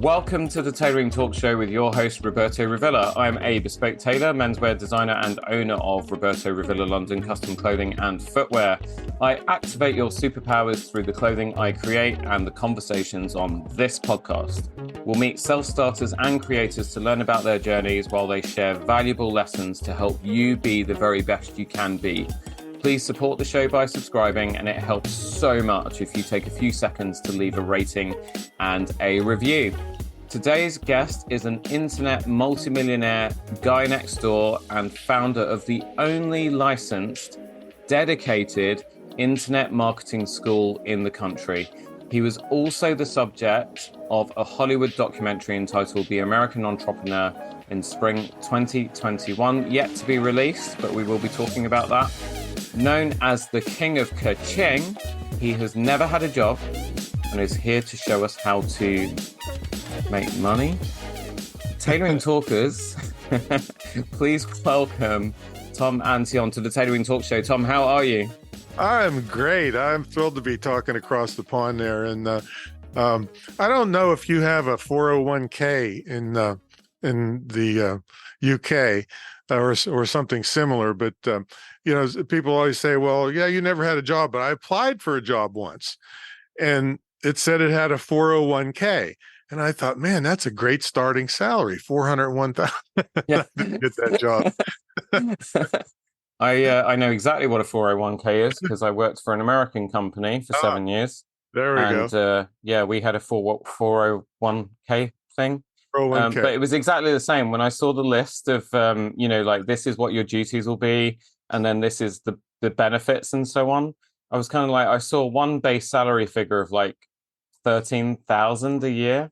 Welcome to the Tailoring Talk Show with your host, Roberto Revilla. I'm a bespoke tailor, menswear designer, and owner of Roberto Revilla London Custom Clothing and Footwear. I activate your superpowers through the clothing I create and the conversations on this podcast. We'll meet self-starters and creators to learn about their journeys while they share valuable lessons to help you be the very best you can be. Please support the show by subscribing, and it helps so much if you take a few seconds to leave a rating and a review. Today's guest is an internet multimillionaire, guy next door, and founder of the only licensed, dedicated internet marketing school in the country. He was also the subject of a Hollywood documentary entitled The American Entrepreneur in spring 2021, yet to be released, but we will be talking about that. Known as the King of Ka-Ching, he has never had a job and is here to show us how to make money. Tailoring Talkers, please welcome Tom Antion to the Tailoring Talk Show. Tom, how are you? I'm great. I'm thrilled to be talking across the pond there. And I don't know if you have a 401k in the UK or something similar, but people always say, well, yeah, you never had a job, but I applied for a job once and it said it had a 401k. And I thought, man, that's a great starting salary, $401,000. Yeah. Get that job. I know exactly what a 401k is because I worked for an American company for 7 years. There we go. And we had a 401k thing. 401k. But it was exactly the same. When I saw the list of, this is what your duties will be, and then this is the benefits and so on, I was kind of like, I saw one base salary figure of like 13,000 a year.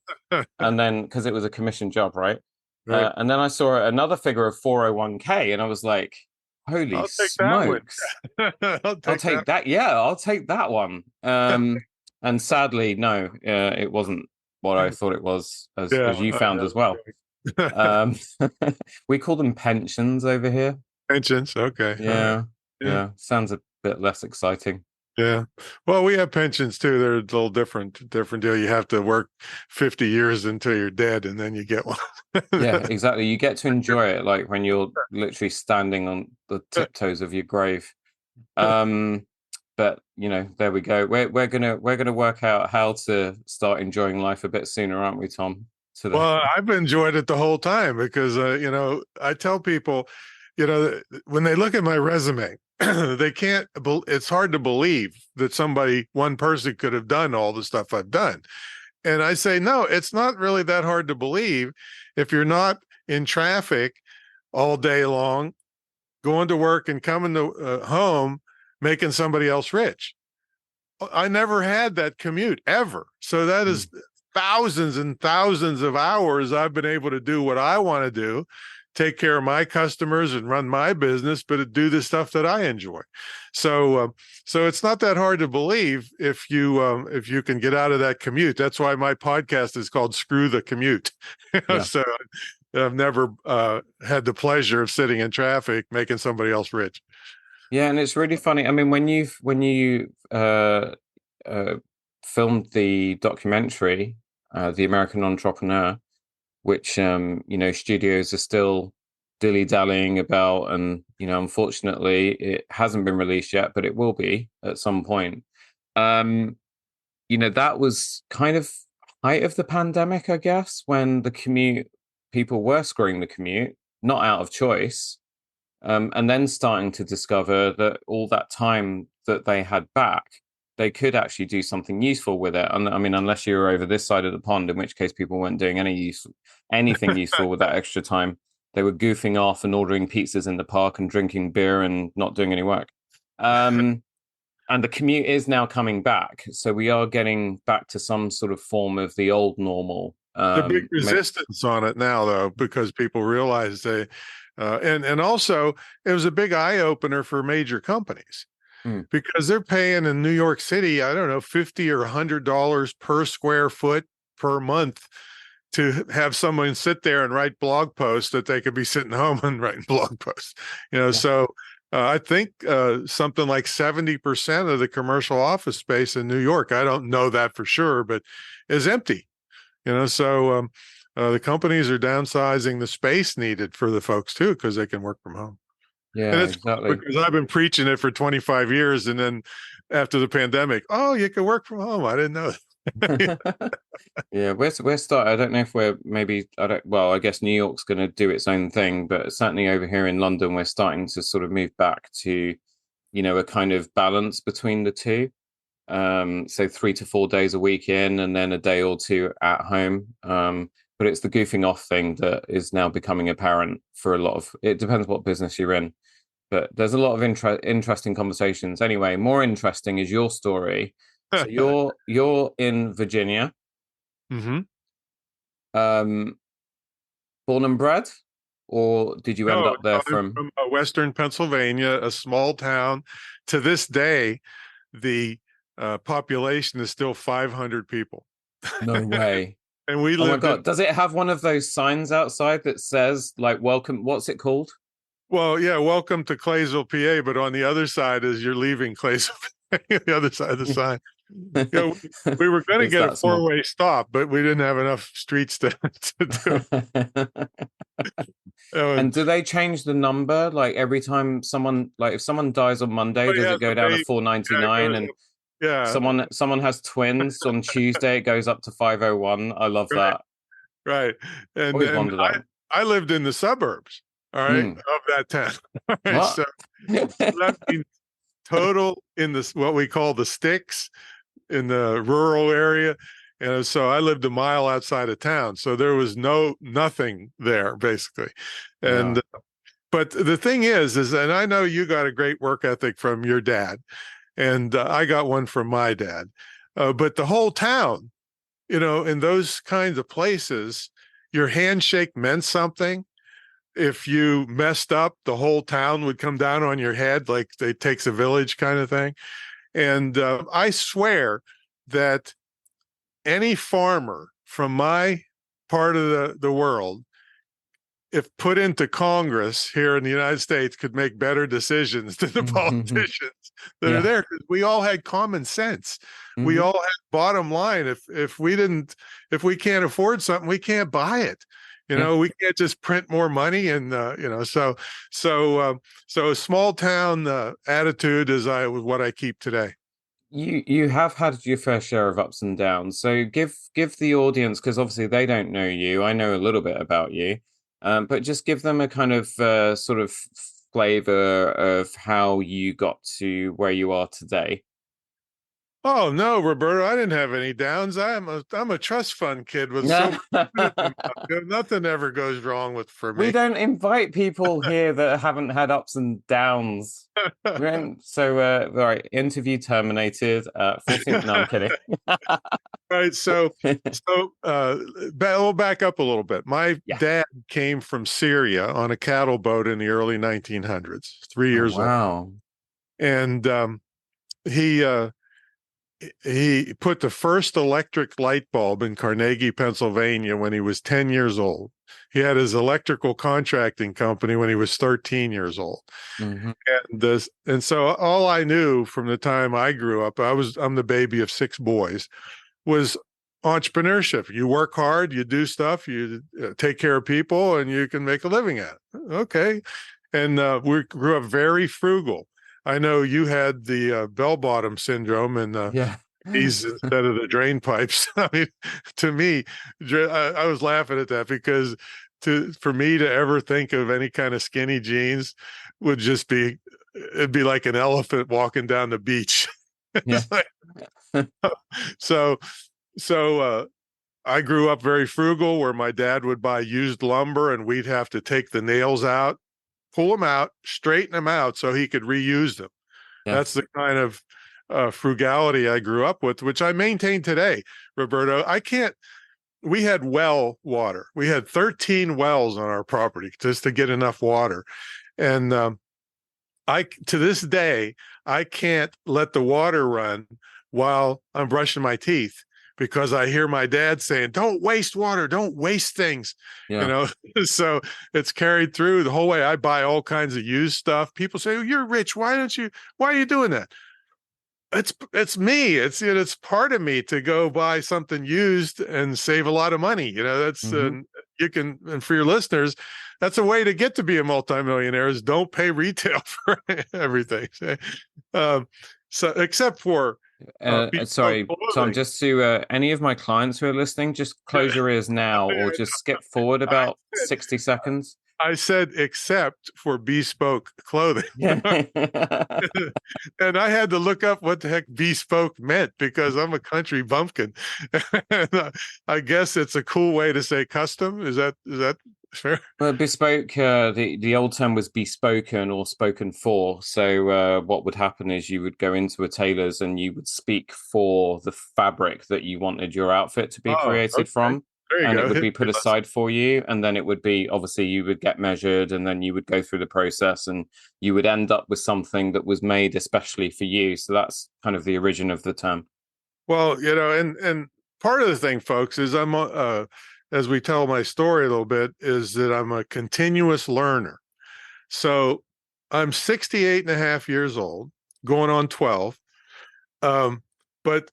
And then, because it was a commission job, right? And then I saw another figure of 401k and I was like, holy smokes. I'll take that. Yeah, I'll take that one. And sadly, no, it wasn't what I thought it was, as you found as well. We call them pensions over here. Pensions, okay. Yeah. Sounds a bit less exciting. Yeah. Well, we have pensions too. They're a little different deal. You have to work 50 years until you're dead and then you get one. Yeah, exactly. You get to enjoy it like when you're literally standing on the tiptoes of your grave. But there we go. We're gonna work out how to start enjoying life a bit sooner, aren't we, Tom? Well, I've enjoyed it the whole time because I tell people, when they look at my resume, they can't. It's hard to believe that one person could have done all the stuff I've done. And I say, no, it's not really that hard to believe if you're not in traffic all day long, going to work and coming to home, making somebody else rich. I never had that commute ever. So that is thousands and thousands of hours I've been able to do what I want to do, take care of my customers and run my business, but to do the stuff that I enjoy. So it's not that hard to believe if you can get out of that commute. That's why my podcast is called Screw the Commute. So I've never had the pleasure of sitting in traffic making somebody else rich. Yeah, and it's really funny. I mean, when you filmed the documentary, The American Entrepreneur, which studios are still dilly-dallying about, and unfortunately it hasn't been released yet, but it will be at some point. That was kind of height of the pandemic, I guess, when the commute, people were screwing the commute, not out of choice, and then starting to discover that all that time that they had back, they could actually do something useful with it. And I mean, unless you were over this side of the pond, in which case people weren't doing anything useful with that extra time. They were goofing off and ordering pizzas in the park and drinking beer and not doing any work. And the commute is now coming back. So we are getting back to some sort of form of the old normal. The big resistance on it now, though, because people realize and also it was a big eye opener for major companies. Because they're paying in New York City, I don't know, $50 or $100 per square foot per month to have someone sit there and write blog posts that they could be sitting home and writing blog posts. So I think something like 70% of the commercial office space in New York, I don't know that for sure, but is empty. So the companies are downsizing the space needed for the folks too, because they can work from home. And Yeah, it's funny exactly. because I've been preaching it for 25 years, and then after the pandemic, oh, you can work from home. I didn't know. Yeah, we're starting. I don't know if we're maybe. I don't. Well, I guess New York's going to do its own thing, but certainly over here in London, we're starting to sort of move back to, a kind of balance between the two. So 3 to 4 days a week in, and then a day or two at home. But it's the goofing off thing that is now becoming apparent for a lot of. It depends what business you're in, but there's a lot of interesting conversations. Anyway, more interesting is your story. So you're in Virginia, Hmm. um, born and bred, or did you end No, up there I'm from? from Western Pennsylvania, a small town. To this day, the population is still 500 people. No way. And we Oh my lived in, God. Does it have one of those signs outside that says like welcome? What's it called? well, yeah, welcome to Claysville, PA. But on the other side is you're leaving Claysville, the other side of the sign. We were going to It's get a that small. four-way stop, but we didn't have enough streets to do it. And do they change the number like every time someone like if someone dies on Monday, Somebody does it has go a down to baby. Yeah, it 499? goes And up. Yeah, someone has twins on Tuesday, it goes up to 501. I love right, that. right. And Always and wondered I that. I lived in the suburbs, all right, Mm. of that town. All right, What? so that means total in this what we call the sticks in the rural area. And so I lived a mile outside of town, so there was nothing there basically. Yeah. And but the thing is, and I know you got a great work ethic from your dad, and I got one from my dad. But the whole town, in those kinds of places, your handshake meant something. If you messed up, the whole town would come down on your head, like it takes a village kind of thing. And I swear that any farmer from my part of the world, if put into Congress here in the United States, could make better decisions than the politicians that are Yeah. there, because we all had common sense. We Hmm. all had bottom line. If we can't afford something, we can't buy it. Yeah. We can't just print more money, and so a small town attitude is what I keep today. You have had your fair share of ups and downs. So give the audience, because obviously they don't know you. I know a little bit about you, but just give them a kind of sort of flavor of how you got to where you are today. Oh no, Roberto, I didn't have any downs. I'm a trust fund kid with so much food in my mouth. Nothing ever goes wrong for We me. don't invite people here that haven't had ups and downs. So, all right, interview terminated. 14th. No, I'm kidding. Right. We'll back up a little bit. My Yeah. dad came from Syria on a cattle boat in the early 1900s, three Oh, years old. wow. And he he put the first electric light bulb in Carnegie, Pennsylvania when he was 10 years old. He had his electrical contracting company when he was 13 years old. Hmm. And so all I knew from the time I grew up, I'm the baby of six boys, was entrepreneurship. You work hard, you do stuff, you take care of people, and you can make a living at it. Okay. And we grew up very frugal. I know you had the bell bottom syndrome and Yeah. these instead of the drain pipes. I mean, to me, I was laughing at that because for me to ever think of any kind of skinny jeans would it'd be like an elephant walking down the beach. Yeah. So, so I grew up very frugal, where my dad would buy used lumber and we'd have to take the nails out, pull them out, straighten them out so he could reuse them. Yeah. That's the kind of frugality I grew up with, which I maintain today, Roberto. We had well water. We had 13 wells on our property just to get enough water. And to this day, I can't let the water run while I'm brushing my teeth, because I hear my dad saying, "Don't waste water, don't waste things." Yeah. So it's carried through the whole way. I buy all kinds of used stuff. People say, "Oh, you're rich. Why are you doing that?" it's me. It's part of me to go buy something used and save a lot of money. That's Hmm. you can, and for your listeners, that's a way to get to be a multimillionaire is don't pay retail for everything. Um, so except for bespoke Sorry. So I'm clothing. just to any of my clients who are listening, just close your ears now or just skip forward I about 60 seconds. I said except for bespoke clothing. Yeah. And I had to look up what the heck bespoke meant because I'm a country bumpkin. And I guess it's a cool way to say custom. Is that fair? Well, bespoke, the old term was bespoken or spoken for. So what would happen is you would go into a tailor's and you would speak for the fabric that you wanted your outfit to be Oh, created okay. from, There you and it go. would be History put lesson. aside for you. And then it would be obviously you would get measured, and then you would go through the process, and you would end up with something that was made especially for you. So that's kind of the origin of the term. Well, and part of the thing, folks, is I'm as we tell my story a little bit, is that I'm a continuous learner. So I'm 68 and a half years old, going on 12. But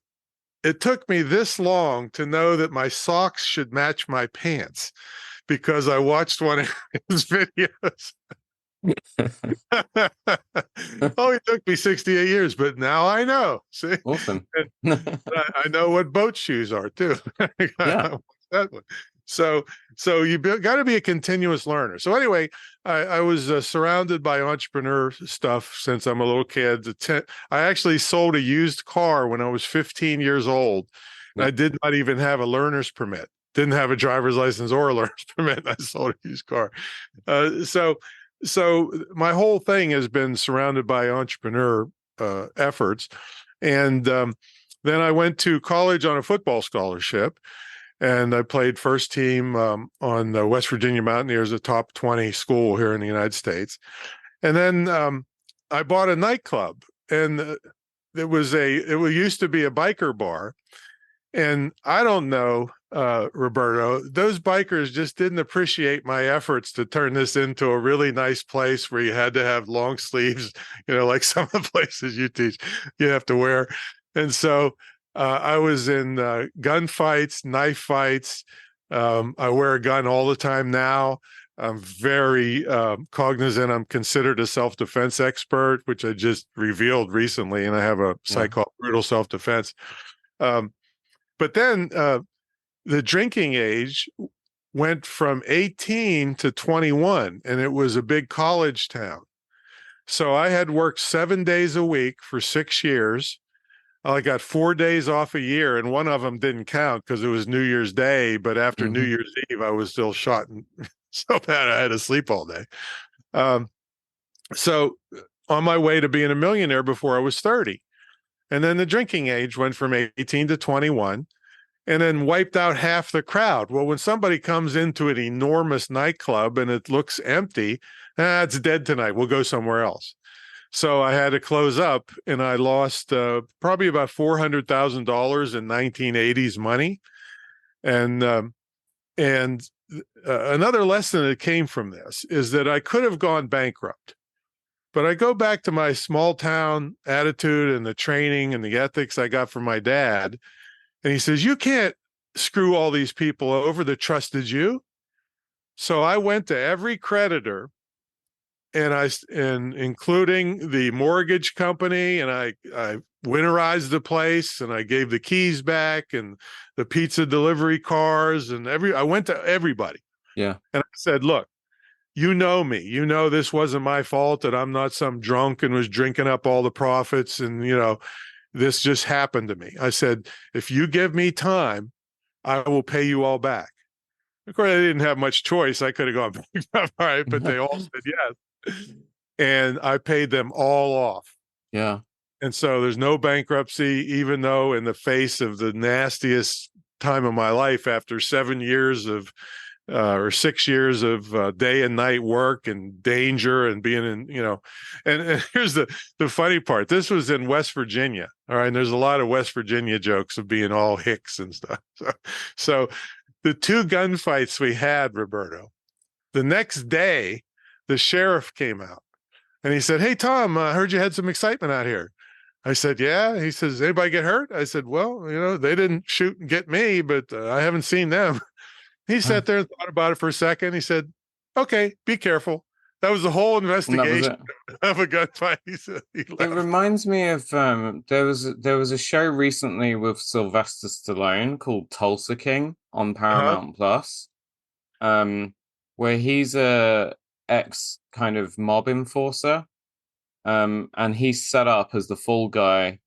it took me this long to know that my socks should match my pants because I watched one of his videos. Oh, it took me 68 years, but now I know. See, Awesome. and I know what boat shoes are too. Yeah. That one. So, so you got to be a continuous learner. So anyway, I was surrounded by entrepreneur stuff since I'm a little kid. I actually sold a used car when I was 15 years old. Yeah. I did not even have a learner's permit. Didn't have a driver's license or a learner's permit. I sold a used car. So my whole thing has been surrounded by entrepreneur efforts. And then I went to college on a football scholarship, and I played first team on the West Virginia Mountaineers, a top 20 school here in the United States. And then I bought a nightclub, and it used to be a biker bar. And I don't know, Roberto, those bikers just didn't appreciate my efforts to turn this into a really nice place where you had to have long sleeves, like some of the places you teach, you have to wear. And so I was in gunfights, knife fights. I wear a gun all the time now. I'm very cognizant. I'm considered a self-defense expert, which I just revealed recently, and I have a Yeah. site called Brutal Self-Defense. Um, but then the drinking age went from 18 to 21, and it was a big college town. So I had worked 7 days a week for 6 years. I got 4 days off a year, and one of them didn't count because it was New Year's Day. But after New Hmm. Year's Eve, I was still shot and so bad I had to sleep all day. Um, so on my way to being a millionaire before I was 30. And then the drinking age went from 18 to 21 and then wiped out half the crowd. Well, when somebody comes into an enormous nightclub and it looks empty, it's dead tonight. We'll go somewhere else. So I had to close up, and I lost probably about $400,000 in 1980s money. And another lesson that came from this is that I could have gone bankrupt. But I go back to my small town attitude and the training and the ethics I got from my dad. And he says, you can't screw all these people over that trusted you. So I went to every creditor, and including the mortgage company, and I winterized the place, and I gave the keys back and the pizza delivery cars, and I went to everybody. Yeah. And I said, look, you know me, this wasn't my fault, that I'm not some drunk and was drinking up all the profits, and this just happened to me. I said, if you give me time, I will pay you all back. Of course, I didn't have much choice. I could have gone back, all right, but they all said yes. And I paid them all off. Yeah. And so there's no bankruptcy, even though in the face of the nastiest time of my life, after 7 years of or 6 years of day and night work and danger and being in, and here's the funny part. This was in West Virginia. All right. And there's a lot of West Virginia jokes of being all hicks and stuff. So the two gunfights we had, Roberto, the next day, the sheriff came out and he said, hey, Tom, I heard you had some excitement out here. I said, yeah. He says, anybody get hurt? I said, well, they didn't shoot and get me, but I haven't seen them. He Huh. sat there and thought about it for a second. He said, okay, be careful. That was the whole And that was investigation it. of a gunfight. He said he It left. reminds me of there was a show recently with Sylvester Stallone called Tulsa King on Uh-huh. Paramount Plus, um, where he's a ex kind of mob enforcer, and he's set up as the fall guy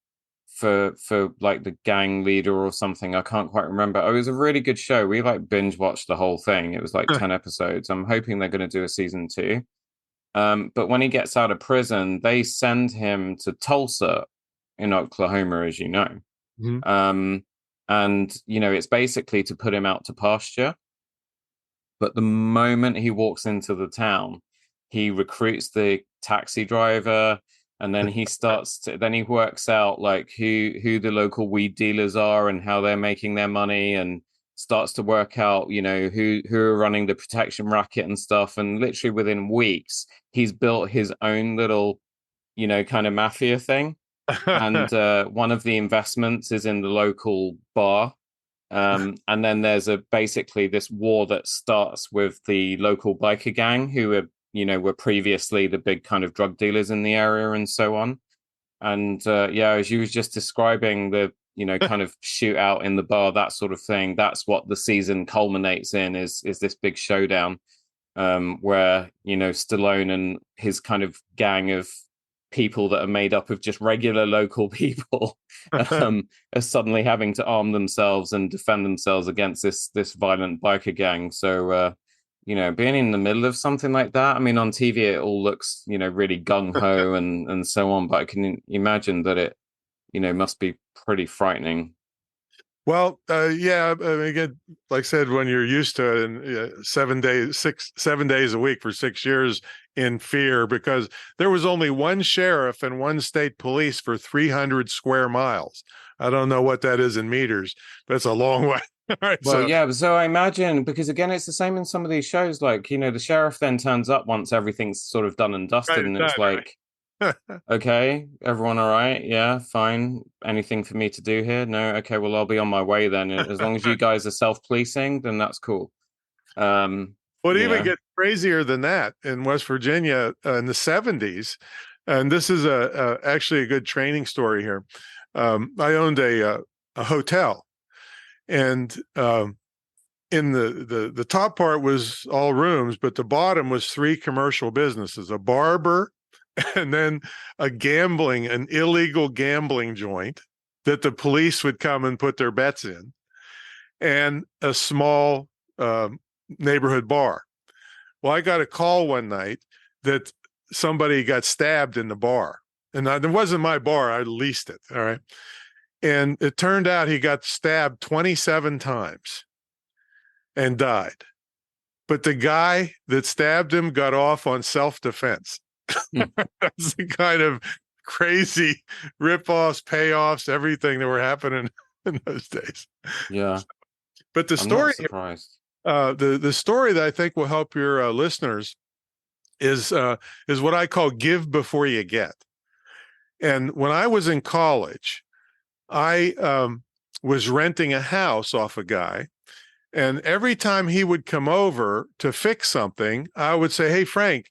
for like the gang leader or something. I can't quite remember. Oh, it was a really good show. We like binge watched the whole thing. It was like 10 episodes. I'm hoping they're going to do a season two. But when he gets out of prison, they send him to Tulsa in Oklahoma, as you know. Mhm. Um, and, it's basically to put him out to pasture. But the moment he walks into the town, he recruits the taxi driver, and then then he works out like who the local weed dealers are and how they're making their money, and starts to work out, who are running the protection racket and stuff. And literally within weeks, he's built his own little, kind of mafia thing. And one of the investments is in the local bar. And then there's basically this war that starts with the local biker gang who were previously the big kind of drug dealers in the area and so on. And yeah, as you was just describing the, kind of shootout in the bar, that sort of thing, that's what the season culminates in is this big showdown, where, Stallone and his kind of gang of people that are made up of just regular local people are suddenly having to arm themselves and defend themselves against this violent biker gang. So being in the middle of something like that, I mean, on TV it all looks, really gung-ho and so on, but I can imagine that it, must be pretty frightening. Well, yeah. I mean, again, like I said, when you're used to it, and 7 days a week for 6 years in fear, because there was only one sheriff and one state police for 300 square miles. I don't know what that is in meters, but it's a long way. All right, Well, so yeah, so I imagine, because again, it's the same in some of these shows, like, the sheriff then turns up once everything's sort of done and right, dusted, it's and done, it's like, right. okay, everyone all right? Yeah, fine. Anything for me to do here? No. Okay, well, I'll be on my way then. As long as you guys are self-policing, then that's cool. Um, Well, it you even know, gets crazier than that in West Virginia in the 70s. And this is actually a good training story here. I owned a hotel, and in the top part was all rooms, but the bottom was three commercial businesses: a barber, and then an illegal gambling joint that the police would come and put their bets in, and a small um, neighborhood bar. Well, I got a call one night that somebody got stabbed in the bar. And it wasn't my bar, I leased it. All right. And it turned out he got stabbed 27 times and died. But the guy that stabbed him got off on self defense. hmm, That's the kind of crazy rip-offs, payoffs, everything that were happening in those days. yeah, But the I'm not story, surprised. the story that I think will help your listeners is what I call give before you get. And when I was in college, I was renting a house off a guy. And every time he would come over to fix something, I would say, "Hey, Frank,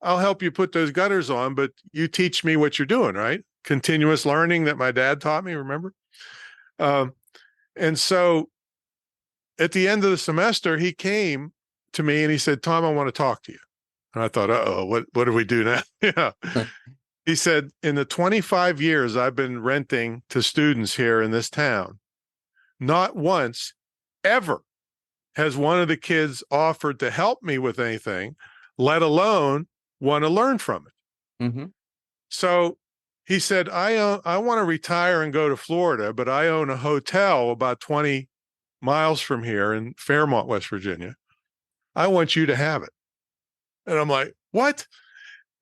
I'll help you put those gutters on, but you teach me what you're doing," right? Continuous learning that my dad taught me, remember? Um, and so at the end of the semester, he came to me and he said, "Tom, I want to talk to you." And I thought, "Uh-oh, what do we do now?" Yeah. He said, "In the 25 years I've been renting to students here in this town, not once ever has one of the kids offered to help me with anything, let alone want to learn from it." Hmm. So he said, I want to retire and go to Florida, but I own a hotel about 20 miles from here in Fairmont, West Virginia. I want you to have it." And I'm like, "What?"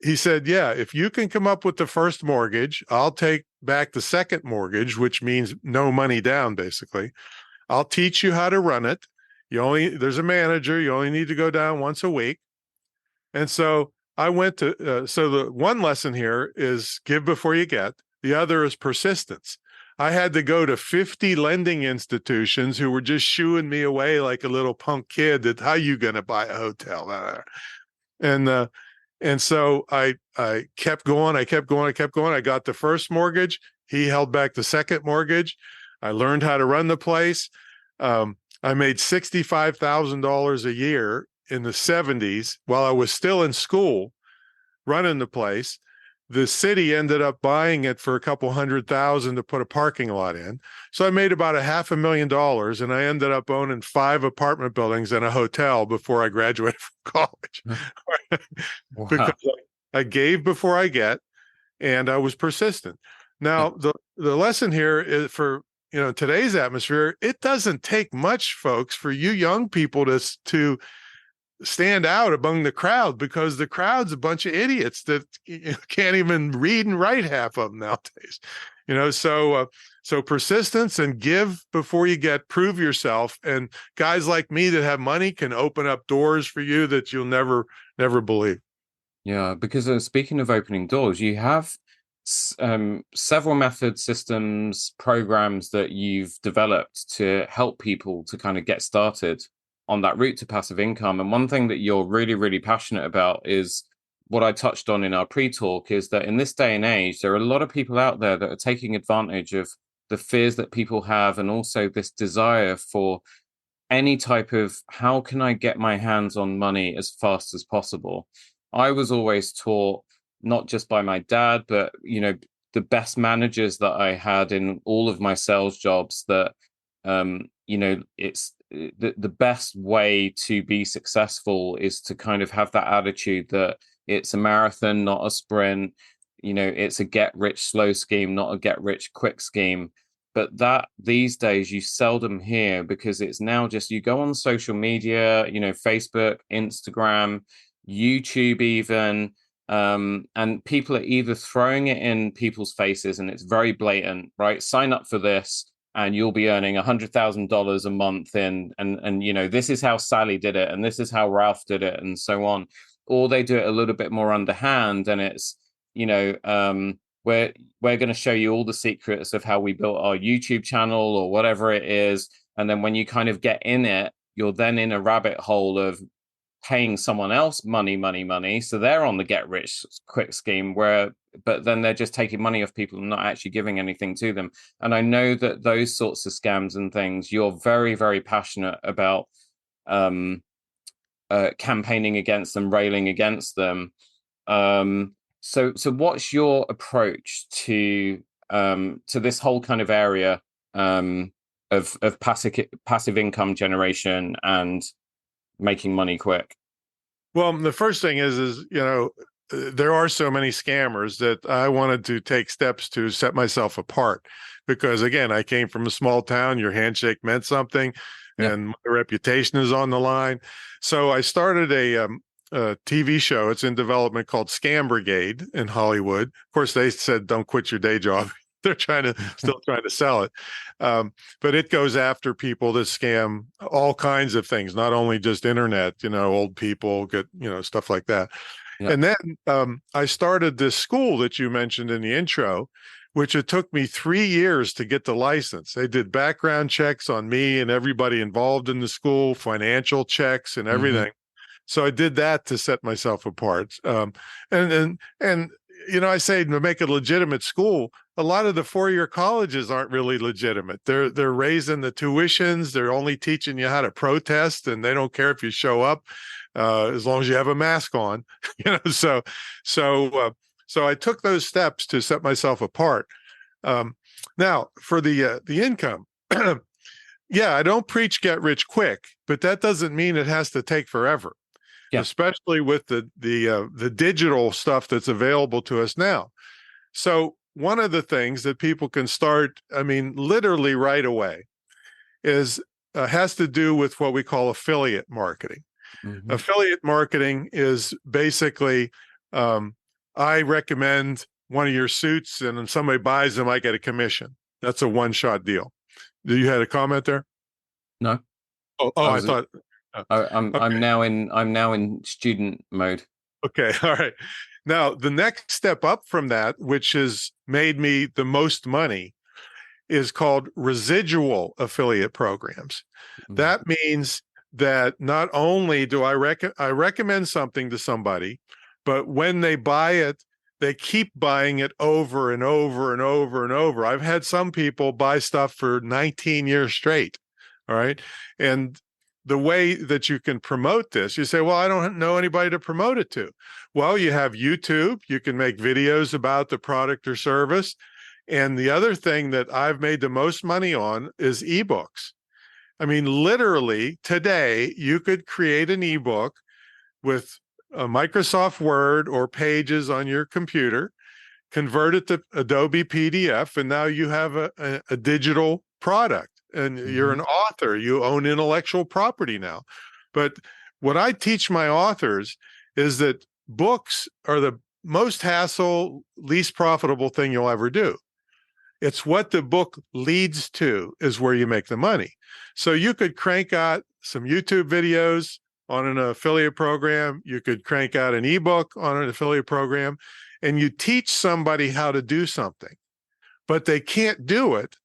He said, "Yeah, if you can come up with the first mortgage, I'll take back the second mortgage, which means no money down, basically. I'll teach you how to run it. There's a manager. You only need to go down once a week." And so I went to, so the one lesson here is give before you get. The other is persistence. I had to go to 50 lending institutions who were just shooing me away like a little punk kid that how you going to buy a hotel? And and so I kept going. I kept going. I kept going. I got the first mortgage. He held back the second mortgage. I learned how to run the place. I made $65,000 a year in the 70s while I was still in school running the place. The city ended up buying it for a couple $100,000 to put a parking lot in. So I made about $500,000, and I ended up owning 5 apartment buildings and a hotel before I graduated from college. Wow. Because I gave before I get, and I was persistent. Now, the lesson here is for today's atmosphere. It doesn't take much, folks, for you young people to stand out among the crowd, because the crowd's a bunch of idiots that can't even read and write, half of them nowadays. So persistence and give before you get, prove yourself. And guys like me that have money can open up doors for you that you'll never believe. Yeah, because speaking of opening doors, you have several methods, systems, programs that you've developed to help people to kind of get started on that route to passive income. And one thing that you're really, really passionate about is what I touched on in our pre-talk, is that in this day and age, there are a lot of people out there that are taking advantage of the fears that people have, and also this desire for any type of, how can I get my hands on money as fast as possible? I was always taught, not just by my dad, but the best managers that I had in all of my sales jobs, that it's the best way to be successful is to kind of have that attitude that it's a marathon, not a sprint. It's a get rich slow scheme, not a get rich quick scheme. But that these days you seldom hear, because it's now just, you go on social media, Facebook, Instagram, YouTube even, and people are either throwing it in people's faces, and it's very blatant, right? Sign up for this and you'll be earning $100,000 a month and this is how Sally did it, and this is how Ralph did it, and so on. Or they do it a little bit more underhand, and it's we're going to show you all the secrets of how we built our YouTube channel or whatever it is. And then when you kind of get in it, you're then in a rabbit hole of paying someone else money. So they're on the get rich quick scheme, but then they're just taking money off people and not actually giving anything to them. And I know that those sorts of scams and things, you're very, very passionate about campaigning against them, railing against them. So what's your approach to this whole kind of area of passive income generation and making money quick? Well, the first thing is there are so many scammers that I wanted to take steps to set myself apart, because again, I came from a small town. Your handshake meant something, and my reputation is on the line. So I started a TV show. It's in development, called Scam Brigade in Hollywood. Of course, they said don't quit your day job. They're still trying to sell it. But it goes after people that scam all kinds of things, not only just internet, old people get, stuff like that. Yeah. And then I started this school that you mentioned in the intro, which it took me 3 years to get the license. They did background checks on me and everybody involved in the school, financial checks and everything. Mm-hmm. So I did that to set myself apart. And I say, to make a legitimate school, a lot of the four-year colleges aren't really legitimate. They're raising the tuitions. They're only teaching you how to protest, and they don't care if you show up as long as you have a mask on. So I took those steps to set myself apart. Now, for the income, yeah, I don't preach get rich quick, but that doesn't mean it has to take forever. Yeah. Especially with the digital stuff that's available to us now. So one of the things that people can start, literally right away, has to do with what we call affiliate marketing. Mm-hmm. Affiliate marketing is basically, I recommend one of your suits, and if somebody buys them, I get a commission. That's a one-shot deal. You had a comment there? No. I thought. I'm now in student mode. Okay, all right. Now, the next step up from that, which has made me the most money, is called residual affiliate programs. Mm. That means that not only do I recommend something to somebody, but when they buy it, they keep buying it over and over and over and over. I've had some people buy stuff for 19 years straight. All right. And the way that you can promote this, you say, well, I don't know anybody to promote it to. Well, you have YouTube. You can make videos about the product or service. And the other thing that I've made the most money on is ebooks. I mean, literally today, you could create an ebook with a Microsoft Word or Pages on your computer, convert it to Adobe PDF, and now you have a digital product. And you're Mhm. an author, you own intellectual property now. But what I teach my authors is that books are the most hassle, least profitable thing you'll ever do. It's what the book leads to is where you make the money. So you could crank out some YouTube videos on an affiliate program. You could crank out an ebook on an affiliate program, and you teach somebody how to do something, but they can't do it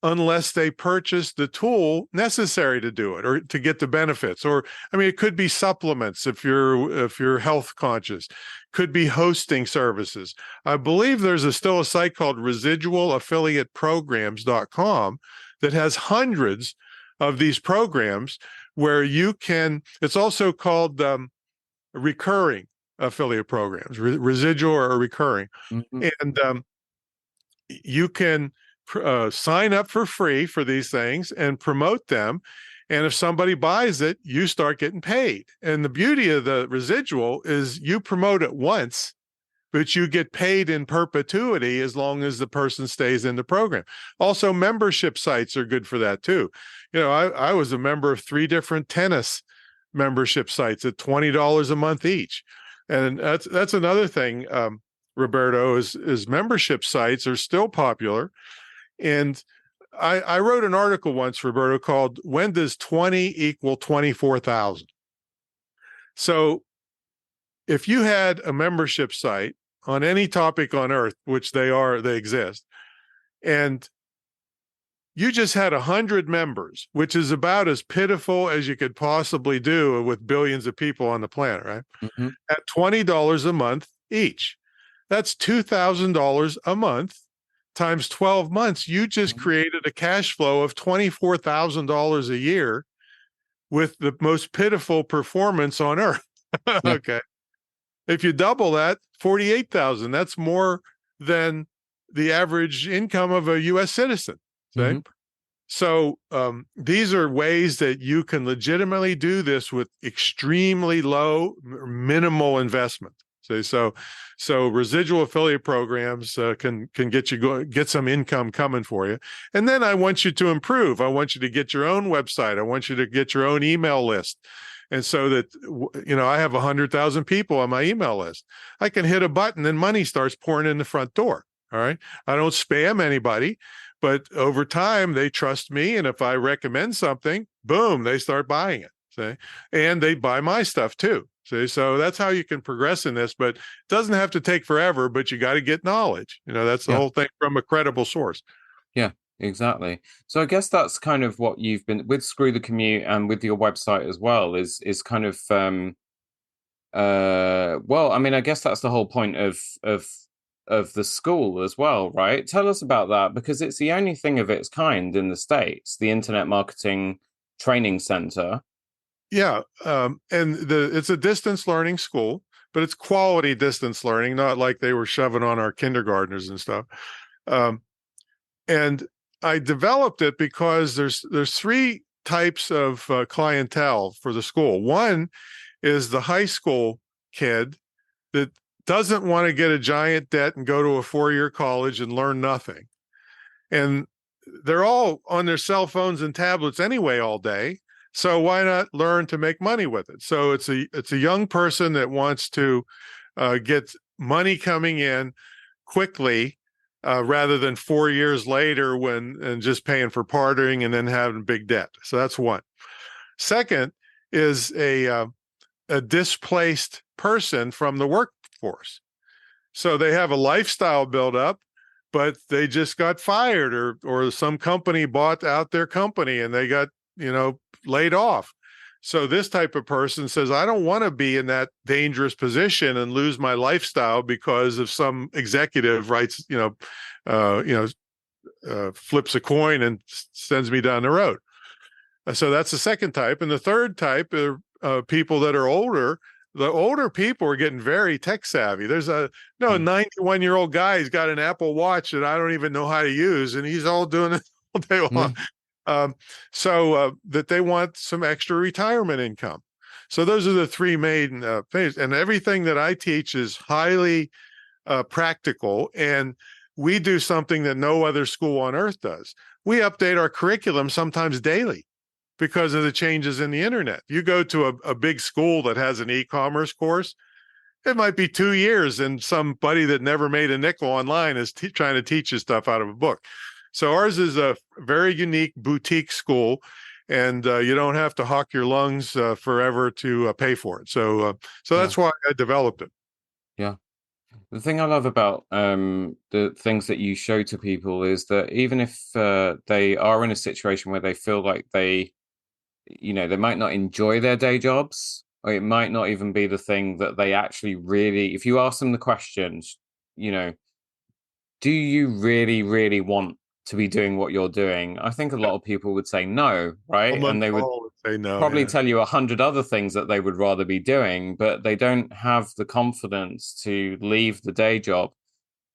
unless they purchase the tool necessary to do it or to get the benefits. Or I mean, it could be supplements if you're health conscious, could be hosting services. I believe there's still a site called residualaffiliateprograms.com that has hundreds of these programs where you can, it's also called recurring affiliate programs, residual or recurring. Mhm. And you can sign up for free for these things and promote them. And if somebody buys it, you start getting paid. And the beauty of the residual is you promote it once, but you get paid in perpetuity as long as the person stays in the program. Also, membership sites are good for that too. You know, I was a member of 3 different tennis membership sites at $20 a month each. And that's another thing, Roberto, is membership sites are still popular. And I wrote an article once, Roberto, called "When Does 20 Equal 24,000?" So if you had a membership site on any topic on earth, which they exist, and you just had 100 members, which is about as pitiful as you could possibly do with billions of people on the planet, right? Mhm. At $20 a month each. That's $2,000 a month times 12 months. You just Mhm. created a cash flow of $24,000 a year with the most pitiful performance on earth. Yeah. Okay. If you double that, 48,000, that's more than the average income of a US citizen. Okay. Mhm. So these are ways that you can legitimately do this with extremely low, minimal investment. So residual affiliate programs can get some income coming for you. And then I want you to improve. I want you to get your own website. I want you to get your own email list. And so that, you know, I have 100,000 people on my email list. I can hit a button and money starts pouring in the front door. All right. I don't spam anybody, but over time they trust me. And if I recommend something, boom, they start buying it. See? And they buy my stuff too. See, so that's how you can progress in this, but it doesn't have to take forever, but you got to get knowledge. You know, that's the Yeah. whole thing from a credible source. Yeah, exactly. So I guess that's kind of what you've been with Screw the Commute and with your website as well is kind of well, I mean, I guess that's the whole point of the school as well, right? Tell us about that because it's the only thing of its kind in the States, the Internet Marketing Training Center. Yeah, and it's a distance learning school, but it's quality distance learning, not like they were shoving on our kindergartners and stuff. Um, and I developed it because there's 3 types of clientele for the school. One is the high school kid that doesn't want to get a giant debt and go to a 4-year college and learn nothing. And they're all on their cell phones and tablets anyway all day. So why not learn to make money with it? So it's a young person that wants to get money coming in quickly rather than 4 years later and just paying for partying and then having big debt. So that's one. Second is a displaced person from the workforce. So they have a lifestyle built up, but they just got fired, or some company bought out their company and they got, laid off. So this type of person says, I don't want to be in that dangerous position and lose my lifestyle because of some executive writes, flips a coin and sends me down the road. So that's the second type. And the third type are people that are older. The older people are getting very tech savvy. There's a 91-year-old guy. He's got an Apple Watch that I don't even know how to use, and he's all doing it all day long. So that they want some extra retirement income. So those are the three main things. And everything that I teach is highly practical. And we do something that no other school on earth does. We update our curriculum sometimes daily because of the changes in the internet. You go to a big school that has an e-commerce course, it might be 2 years and somebody that never made a nickel online is trying to teach you stuff out of a book. So ours is a very unique boutique school, and you don't have to hawk your lungs forever to pay for it. So that's why I developed it. Yeah. The thing I love about the things that you show to people is that even if they are in a situation where they feel like they might not enjoy their day jobs, or it might not even be the thing that they actually really, if you ask them the questions, do you really, really want to be doing what you're doing? I think a lot of people would say no, right? Almost and they would say no, probably tell you 100 other things that they would rather be doing, but they don't have the confidence to leave the day job.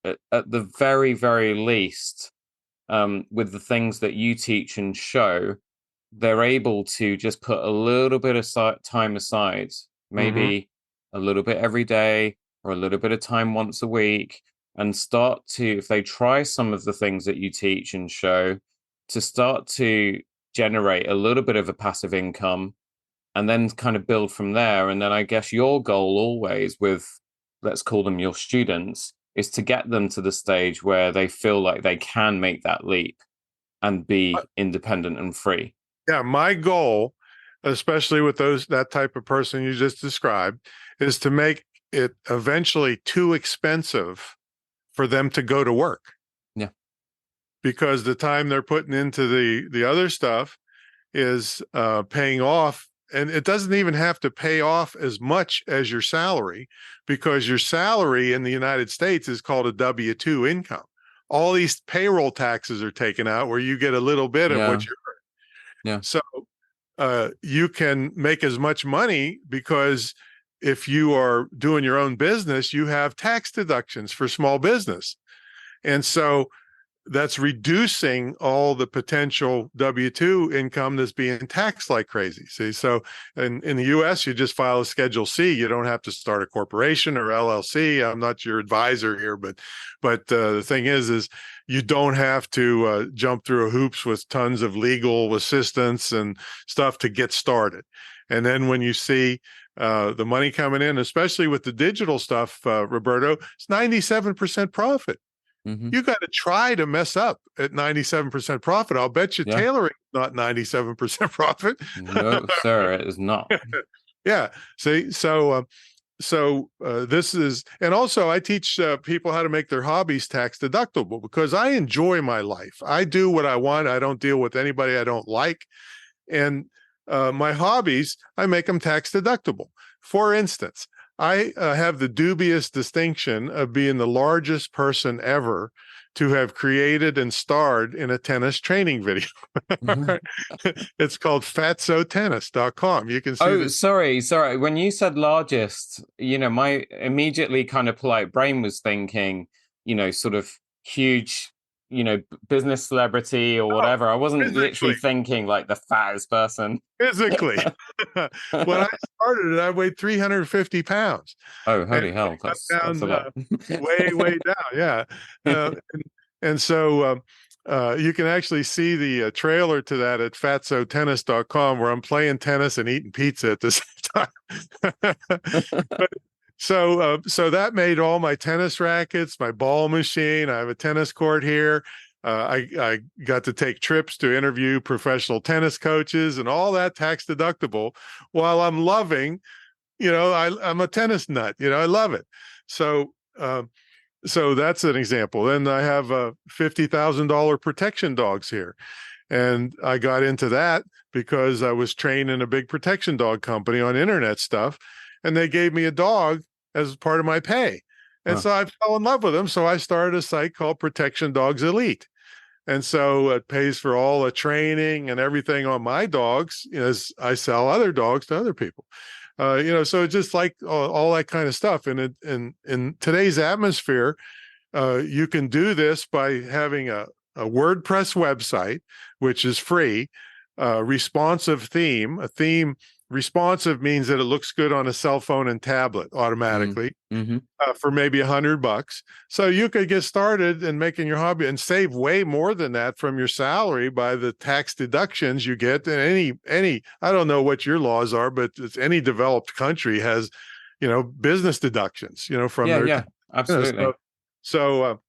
At the very, very least, with the things that you teach and show, they're able to just put a little bit of time aside, maybe a little bit every day or a little bit of time once a week, and start to, if they try some of the things that you teach and show, to start to generate a little bit of a passive income and then kind of build from there. And then I guess your goal always with, let's call them your students, is to get them to the stage where they feel like they can make that leap and be independent and free. Yeah, my goal, especially with that type of person you just described, is to make it eventually too expensive for them to go to work. Yeah. Because the time they're putting into the other stuff is paying off. And it doesn't even have to pay off as much as your salary, because your salary in the United States is called a W-2 income. All these payroll taxes are taken out where you get a little bit of what you're earning. Yeah. So you can make as much money because if you are doing your own business, you have tax deductions for small business. And so that's reducing all the potential W-2 income that's being taxed like crazy. See, so in the US, you just file a Schedule C. You don't have to start a corporation or LLC. I'm not your advisor here, but the thing is you don't have to jump through hoops with tons of legal assistance and stuff to get started. And then when you see the money coming in, especially with the digital stuff, Roberto, it's 97% profit. You got to try to mess up at 97% profit. I'll bet you tailoring is not 97% profit. No, sir, it is not. Yeah. See, so this is, and also I teach people how to make their hobbies tax deductible because I enjoy my life. I do what I want. I don't deal with anybody I don't like. And my hobbies, I make them tax deductible. For instance, I have the dubious distinction of being the largest person ever to have created and starred in a tennis training video. It's called fatsotennis.com. You can see. Oh, sorry. When you said largest, my immediately kind of polite brain was thinking, sort of huge, business celebrity or whatever. I wasn't literally thinking like the fattest person. Physically. When I started it, I weighed 350 pounds. Oh, holy hell. That's a lot. way down. Yeah. And so you can actually see the trailer to that at fatsotennis.com where I'm playing tennis and eating pizza at the same time. So that made all my tennis rackets, my ball machine. I have a tennis court here. I got to take trips to interview professional tennis coaches and all that tax deductible while I'm loving, I'm a tennis nut, I love it. So so that's an example. Then I have $50,000 protection dogs here. And I got into that because I was trained in a big protection dog company on internet stuff. And they gave me a dog as part of my pay. And Huh. so I fell in love with them. So I started a site called Protection Dogs Elite. And so it pays for all the training and everything on my dogs as I sell other dogs to other people. So just like all that kind of stuff. And in today's atmosphere, you can do this by having a WordPress website, which is free, responsive theme. A theme responsive means that it looks good on a cell phone and tablet automatically Mm-hmm. for maybe $100. So you could get started in making your hobby and save way more than that from your salary by the tax deductions you get. And any I don't know what your laws are, but any developed country has, business deductions, from Yeah, their, yeah, absolutely. so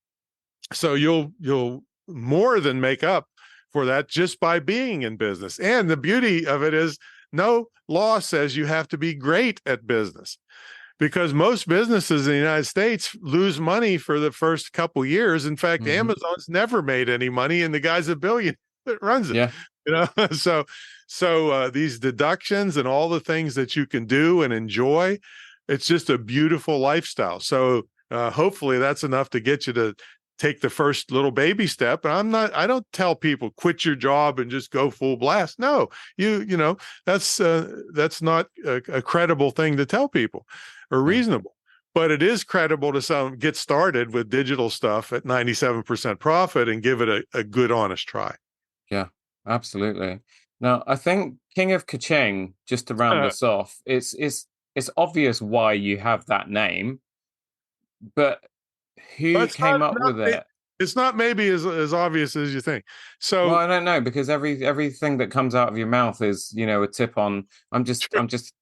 so you'll more than make up for that just by being in business. And the beauty of it is no law says you have to be great at business, because most businesses in the United States lose money for the first couple years. In fact, Mm-hmm. Amazon's never made any money, and the guy's a billion that runs it. Yeah. So these deductions and all the things that you can do and enjoy, it's just a beautiful lifestyle. So hopefully that's enough to get you to take the first little baby step. And I don't tell people quit your job and just go full blast. No, that's not a credible thing to tell people or Yeah. reasonable. But it is credible to get started with digital stuff at 97% profit and give it a good, honest try. Yeah, absolutely. Now, I think King of Kaching, just to round Uh, this off, it's obvious why you have that name, but but who came up with it? it's not maybe as obvious as you think. Well, So I don't know, because everything that comes out of your mouth is, a tip on I'm just Kaching,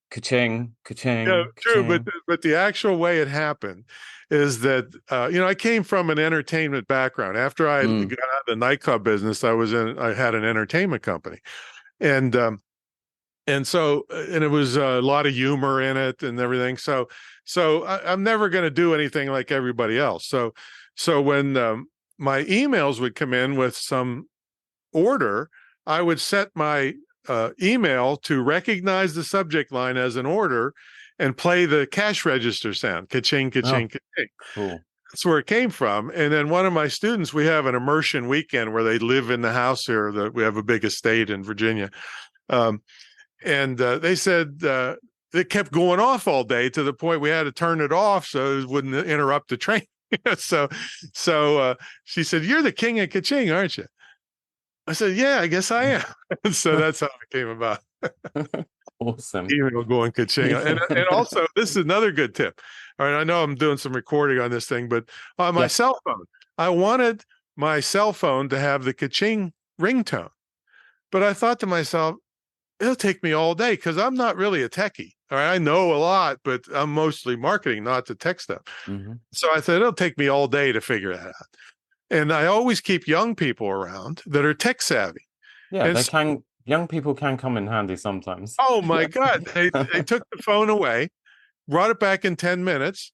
yeah, Kaching, true, but Kaching. the actual way it happened is that I came from an entertainment background. After I Mm, got out of the nightclub business, I had an entertainment company, and and it was a lot of humor in it and everything. So I'm never going to do anything like everybody else. So when my emails would come in with some order, I would set my email to recognize the subject line as an order and play the cash register sound, ka-ching, oh, ka-ching, ka-ching. cool. That's where it came from. And then one of my students, we have an immersion weekend where they live in the house here. That we have a big estate in Virginia. Um, and they said it kept going off all day to the point we had to turn it off so it wouldn't interrupt the train. so she said, "You're the king of Kaching, aren't you?" I said, "Yeah, I guess I am." And so that's how it came about. Awesome. Email going Kaching. And also, this is another good tip. All right, I know I'm doing some recording on this thing, but on my Yeah. cell phone, I wanted my cell phone to have the Kaching ringtone. But I thought to myself, it'll take me all day because I'm not really a techie. All right, I know a lot, but I'm mostly marketing, not the tech stuff. Hmm. So I said, it'll take me all day to figure that out. And I always keep young people around that are tech savvy. Yeah, And so, young people can come in handy sometimes. oh my God, they took the phone away, brought it back in 10 minutes,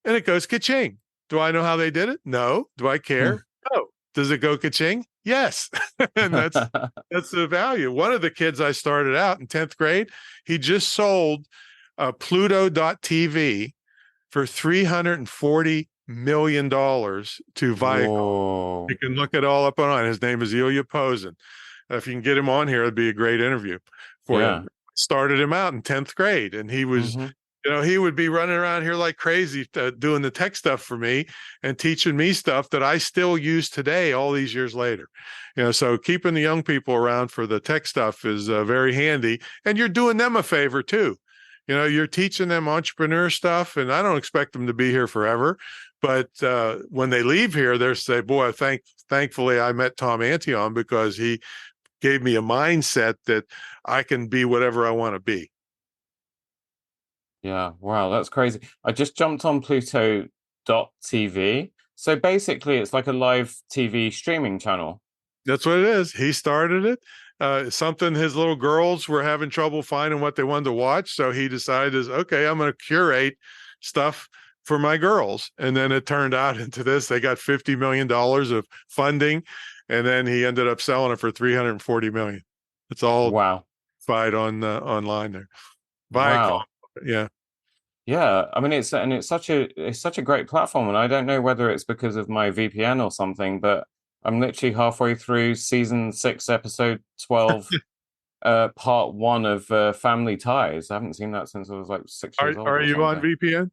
and it goes ka-ching. Do I know how they did it? No. Do I care? No. Does it go ka-ching? Yes. And that's the value. One of the kids I started out in 10th grade, he just sold Pluto.tv for $340 million to Viacom. You Whoa. can look it all up online. His name is Ilya Posen. If you can get him on here, it'd be a great interview for Yeah. you. Started him out in 10th grade, and he was, Hmm. he would be running around here like crazy doing the tech stuff for me and teaching me stuff that I still use today, all these years later. So keeping the young people around for the tech stuff is very handy, and you're doing them a favor too. You're teaching them entrepreneur stuff, and I don't expect them to be here forever. But when they leave here, they'll say, boy, thankfully I met Tom Antion because he gave me a mindset that I can be whatever I want to be. Yeah. Wow, that's crazy. I just jumped on Pluto.tv. So basically, it's like a live TV streaming channel. That's what it is. He started it. Something his little girls were having trouble finding what they wanted to watch. So he decided, okay, I'm going to curate stuff for my girls. And then it turned out into this. They got $50 million of funding, and then he ended up selling it for $340 million. It's all Wow. fight on online there. Viacom. Wow. Yeah. Yeah, I mean it's such a great platform, and I don't know whether it's because of my VPN or something, but I'm literally halfway through season 6, episode 12, part 1 of Family Ties. I haven't seen that since I was like 6 years old Are or you on something. VPN?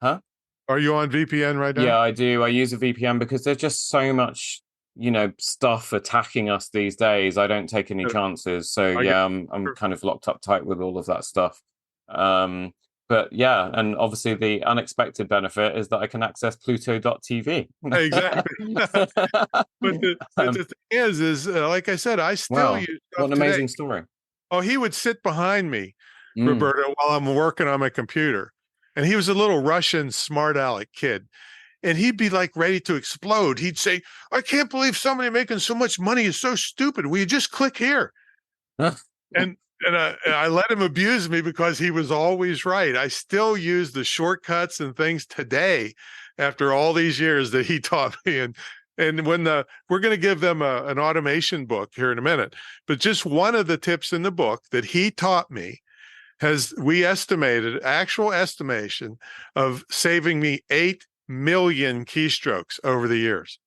Huh? Are you on VPN right now? Yeah, I do. I use a VPN because there's just so much, stuff attacking us these days. I don't take any chances. So I get yeah, I'm kind of locked up tight with all of that stuff. Um, but yeah, and obviously the unexpected benefit is that I can access Pluto.tv. exactly. But the Um, thing is like I said, I still wow, use what stuff an today. amazing story. Oh, he would sit behind me, Mm. Roberto, while I'm working on my computer. And he was a little Russian smart aleck kid. And he'd be like ready to explode. He'd say, I can't believe somebody making so much money is so stupid. Will you just click here? And I let him abuse me because he was always right. I still use the shortcuts and things today after all these years that he taught me. And when we're going to give them an automation book here in a minute, but just one of the tips in the book that he taught me we estimated actual estimation of saving me 8 million keystrokes over the years.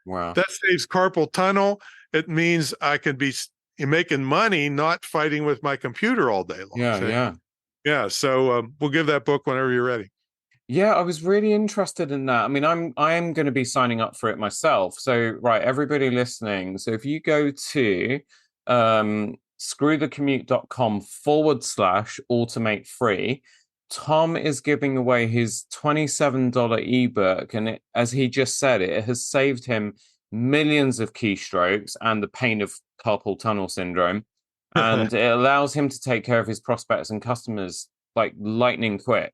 Wow. That saves carpal tunnel. It means I can be making money, not fighting with my computer all day long. Yeah, yeah. Yeah. So we'll give that book whenever you're ready. Yeah, I was really interested in that. I mean, I'm going to be signing up for it myself. So, right, everybody listening. So if you go to screwthecommute.com/automate free, Tom is giving away his $27 ebook. And as he just said, it has saved him millions of keystrokes and the pain of carpal tunnel syndrome. And it allows him to take care of his prospects and customers like lightning quick.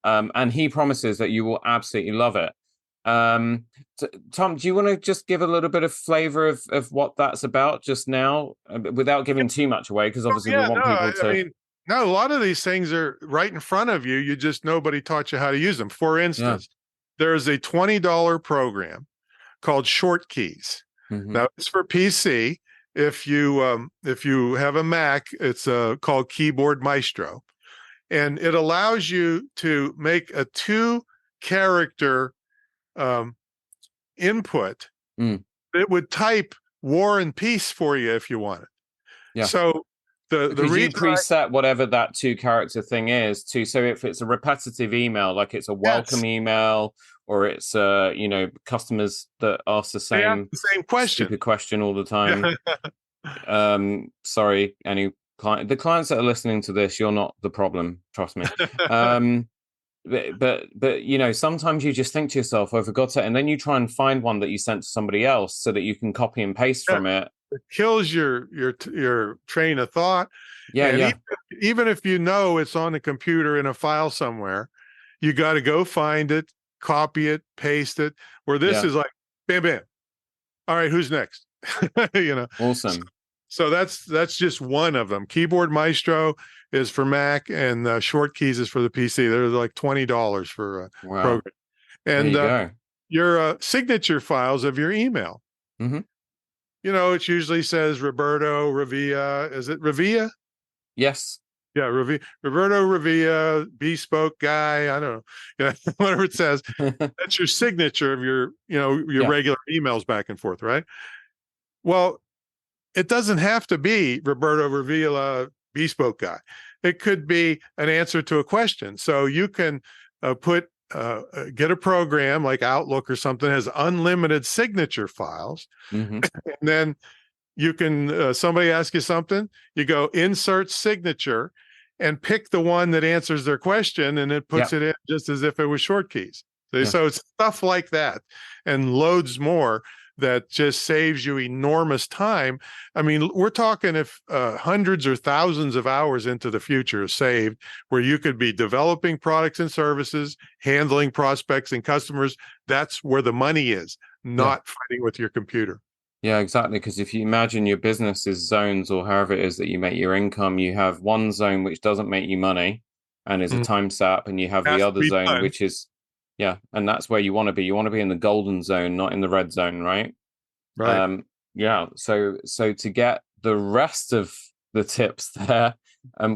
And he promises that you will absolutely love it. Tom, do you want to just give a little bit of flavor of what that's about just now, without giving too much away? Because obviously we want people to. I mean, no, a lot of these things are right in front of you. You just nobody taught you how to use them. For instance, there's a $20 program called Short Keys. Mm-hmm. Now it's for PC. If you have a Mac, it's called Keyboard Maestro. And it allows you to make a 2-character input. It would type War and Peace for you if you want it. Yeah. So the you preset whatever that 2-character thing is to. So if it's a repetitive email, like it's a welcome email, or it's customers that ask the same question, stupid question all the time. Sorry, any. The clients that are listening to this, you're not the problem, trust me. But sometimes you just think to yourself, I forgot it, and then you try and find one that you sent to somebody else so that you can copy and paste from it. It kills your train of thought. Even if you know it's on the computer in a file somewhere, you got to go find it, copy it, paste it. Where this is like bam bam. All right, who's next? Awesome. So that's just one of them. Keyboard Maestro is for Mac, and Short Keys is for the PC. They're like $20 for a program. And your signature files of your email. Mm-hmm. It usually says Roberto, Revilla. Is it Revilla? Yes. Yeah, Roberto, Revilla, bespoke guy. I don't know. Whatever it says. That's your signature of your regular emails back and forth, right? Well, it doesn't have to be Roberto Revilla, bespoke guy. It could be an answer to a question. So you can get a program like Outlook or something that has unlimited signature files. Mm-hmm. And then you can, somebody asks you something, you go insert signature and pick the one that answers their question, and it puts it in just as if it was Short Keys. So it's stuff like that and loads more that just saves you enormous time. I mean, we're talking if hundreds or thousands of hours into the future saved, where you could be developing products and services, handling prospects and customers. That's where the money is, not fighting with your computer. Yeah, exactly. Because if you imagine your business is zones, or however it is that you make your income, you have one zone which doesn't make you money and is a time sap, and you have the other zone which is Yeah, and that's where you want to be. You want to be in the golden zone, not in the red zone, right? Right. Yeah. So to get the rest of the tips there,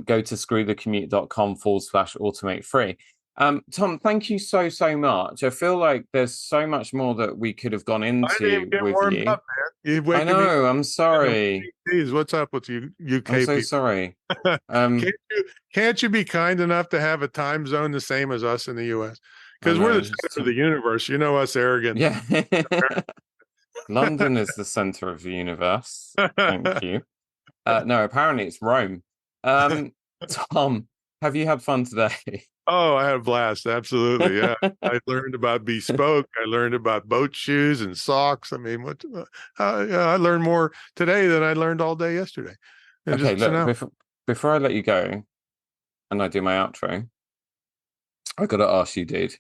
go to screwthecommute.com/automate free. Tom, thank you so much. I feel like there's so much more that we could have gone I didn't even into get with warmed you. up, man. You're I waking me. know, I'm sorry. Geez, what's up with you I'm UK so people? sorry. Can't you be kind enough to have a time zone the same as us in the US? I Because we're know, the center of the universe. You know us arrogant. yeah. London is the center of the universe. Thank you. No, apparently it's Rome. Tom, have you had fun today? Oh, I had a blast. Absolutely. Yeah. I learned about bespoke. I learned about boat shoes and socks. I mean, I learned more today than I learned all day yesterday. And Okay, just look, now. before I let you go and I do my outro, I gotta ask you, dude.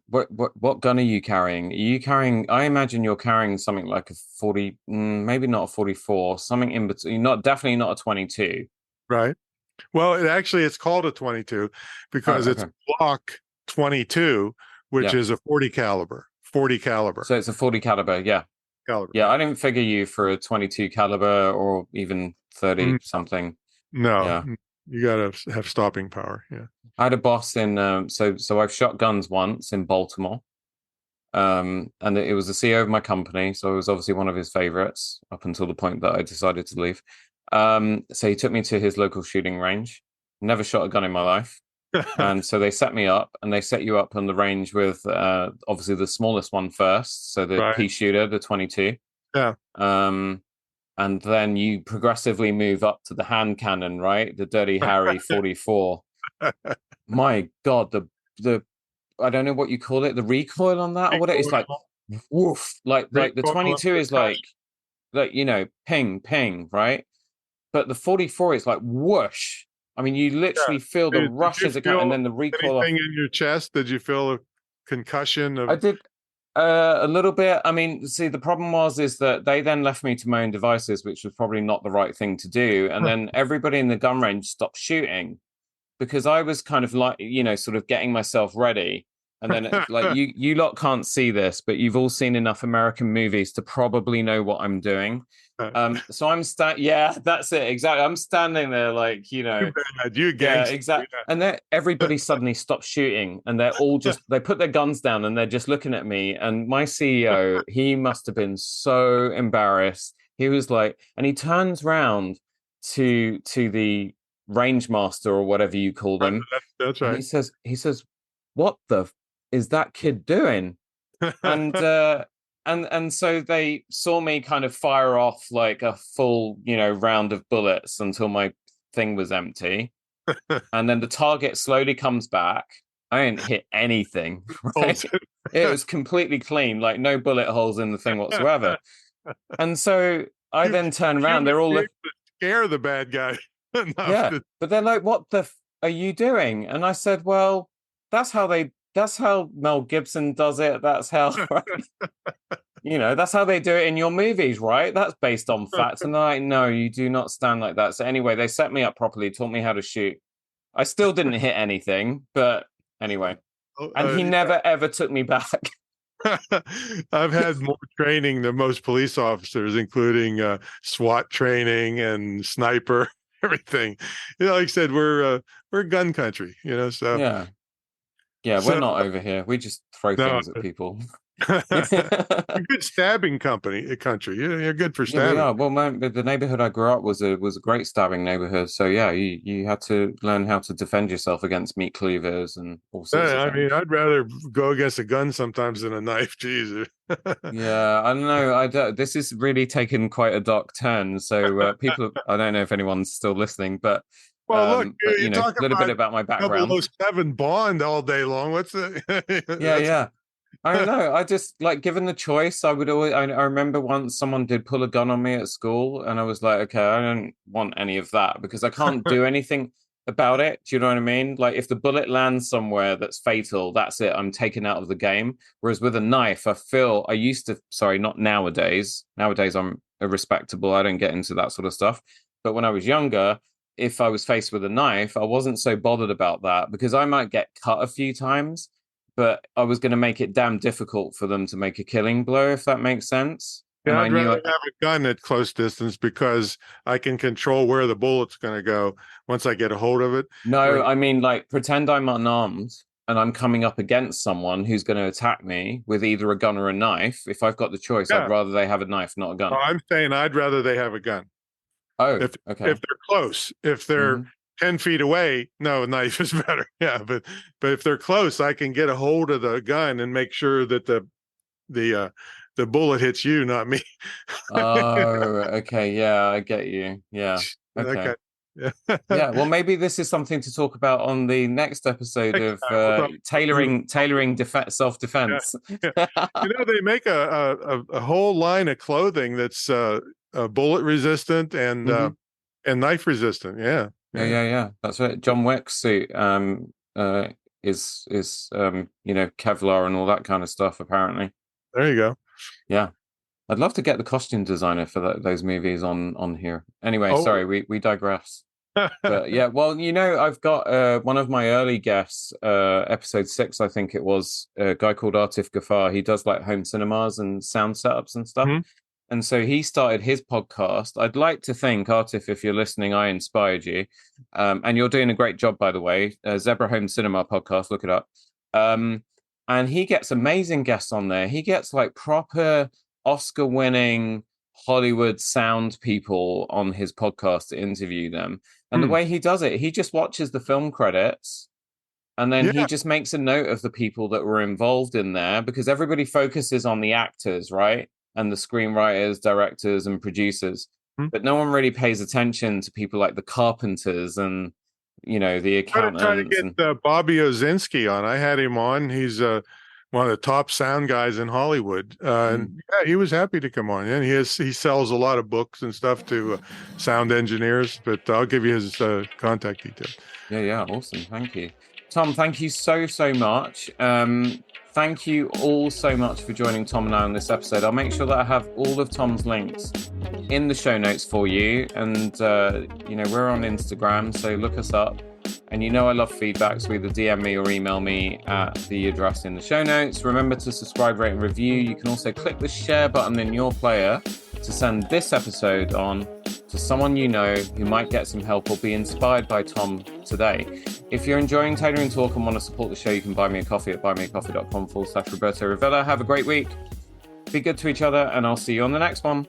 What gun are you carrying? Are you carrying? I imagine you're carrying something like a 40, maybe not a 44, something in between. Not definitely not a 22. Right. Well, it's called a 22 Oh, because it's okay. Glock 22, which Yeah. is a 40 caliber. 40 caliber. So it's a 40 caliber. Yeah. Caliber. Yeah. Yeah. I didn't figure you for a 22 caliber or even 30 Mm, something. No, Yeah. you got to have stopping power. Yeah. I had a boss in so I've shot guns once in Baltimore. And it was the CEO of my company, so I was obviously one of his favorites up until the point that I decided to leave. So he took me to his local shooting range. Never shot a gun in my life. And so they set me up, and they set you up on the range with obviously the smallest one first, so the Right. pea shooter, the 22. Yeah. Um, and then you progressively move up to the hand cannon, right? The Dirty Harry 44. My God, the I don't know what you call it, the recoil on that or what it's like, Recoil, woof, like the recoil and 22 is percussion. like ping, ping, right? But the 44 is like whoosh. I mean, you Yeah. literally feel the Did rush you as it comes, and feel then the recoil off. anything in your chest? Did you feel a concussion I of? did a little bit. I mean, see, the problem is that they then left me to my own devices, which was probably not the right thing to do. And then everybody in the gun range stopped shooting because I was kind of like, sort of getting myself ready. And then like you lot can't see this, but you've all seen enough American movies to probably know what I'm doing. So yeah, that's it. Exactly. I'm standing there like, Too bad. You yeah, gangster. exactly. And then everybody suddenly stops shooting and they're all just they put their guns down and they're just looking at me. And my CEO, he must have been so embarrassed. He was like, and he turns round to the range master or whatever you call them, That's and right. he says, "What the is that kid doing?" And and so they saw me kind of fire off like a full, round of bullets until my thing was empty. And then the target slowly comes back. I didn't hit anything, right? It was completely clean, like no bullet holes in the thing whatsoever. And so I you, then turn you around, would they're all be able like, to scare the bad guy enough yeah, to. but they're like, what the are you doing? And I said, well, that's how Mel Gibson does it. That's how, right? That's how they do it in your movies, right? That's based on facts. And they're like, no, you do not stand like that. So anyway, they set me up properly, taught me how to shoot. I still didn't hit anything, but anyway. And he Yeah. never ever took me back. I've had more training than most police officers, including SWAT training and sniper, everything. Like I said, we're gun country, so Yeah. Yeah, we're so not over here. We just throw no. things at people. A good stabbing country. You're good for Yeah, we stabbing. are. Well, the neighborhood I grew up was a great stabbing neighborhood. So yeah, you had to learn how to defend yourself against meat cleavers and all sorts of I mean, things. I'd rather go against a gun sometimes than a knife. Jesus. Yeah, I don't know. I don't, this is really taken quite a dark turn. So I don't know if anyone's still listening, but Well, look, you a talk little bit about about my background. 007 Bond all day long. What's the? Yeah, That's yeah. I don't know. I just like given the choice, I would always. I remember once someone did pull a gun on me at school, and I was like, okay, I don't want any of that because I can't do anything about it. Do you know what I mean? Like if the bullet lands somewhere that's fatal, that's it. I'm taken out of the game. Whereas with a knife, I used to. Sorry, not nowadays. Nowadays, I'm respectable. I don't get into that sort of stuff. But when I was younger, if I was faced with a knife, I wasn't so bothered about that because I might get cut a few times but I was going to make it damn difficult for them to make a killing blow, if that makes sense. Yeah, And I I'd knew rather have a gun at close distance because I can control where the bullet's going to go once I get a hold of it. no, I mean, like, pretend I'm unarmed and I'm coming up against someone who's going to attack me with either a gun or a knife. If I've got the choice, I'd Yeah. rather they have a knife, not a gun. I'm saying I'd rather they have a gun. Oh, If okay. if they're close, if they're 10 feet away, no, a knife is better. Yeah, but if they're close, I can get a hold of the gun and make sure that the bullet hits you, not me. Oh, okay. Yeah, I get you. Yeah. Okay. Yeah. Yeah. Well, maybe this is something to talk about on the next episode Next of time we'll talk tailoring self-defense. yeah. They make a whole line of clothing that's bullet resistant and knife resistant. Yeah. Yeah. That's right. John Wick's suit is Kevlar and all that kind of stuff, apparently. There you go. Yeah. I'd love to get the costume designer for those movies on here. Anyway, sorry, we digress. But yeah, well, I've got one of my early guests, episode 6, I think it was, a guy called Atif Ghaffar. He does like home cinemas and sound setups and stuff. And so he started his podcast. I'd like to think, Atif, if you're listening, I inspired you. And you're doing a great job, by the way. Zebra Home Cinema podcast, look it up. And he gets amazing guests on there. He gets like proper Oscar-winning Hollywood sound people on his podcast to interview them. And the way he does it, he just watches the film credits and then he just makes a note of the people that were involved in there, because everybody focuses on the actors, right? And the screenwriters, directors, and producers. But no one really pays attention to people like the carpenters and, the accountants. I'm trying to get Bobby Ozinski on. I had him on. He's one of the top sound guys in Hollywood. And yeah, he was happy to come on. And he sells a lot of books and stuff to sound engineers, but I'll give you his contact details. Yeah. Awesome. Thank you. Tom, thank you so much. Thank you all so much for joining Tom and I on this episode. I'll make sure that I have all of Tom's links in the show notes for you. And, we're on Instagram, so look us up. And I love feedback, so either DM me or email me at the address in the show notes. Remember to subscribe, rate, and review. You can also click the share button in your player to send this episode on to someone who might get some help or be inspired by Tom today. If you're enjoying Tailoring Talk and want to support the show, you can buy me a coffee at buymeacoffee.com/Roberto Revilla. Have a great week. Be good to each other, and I'll see you on the next one.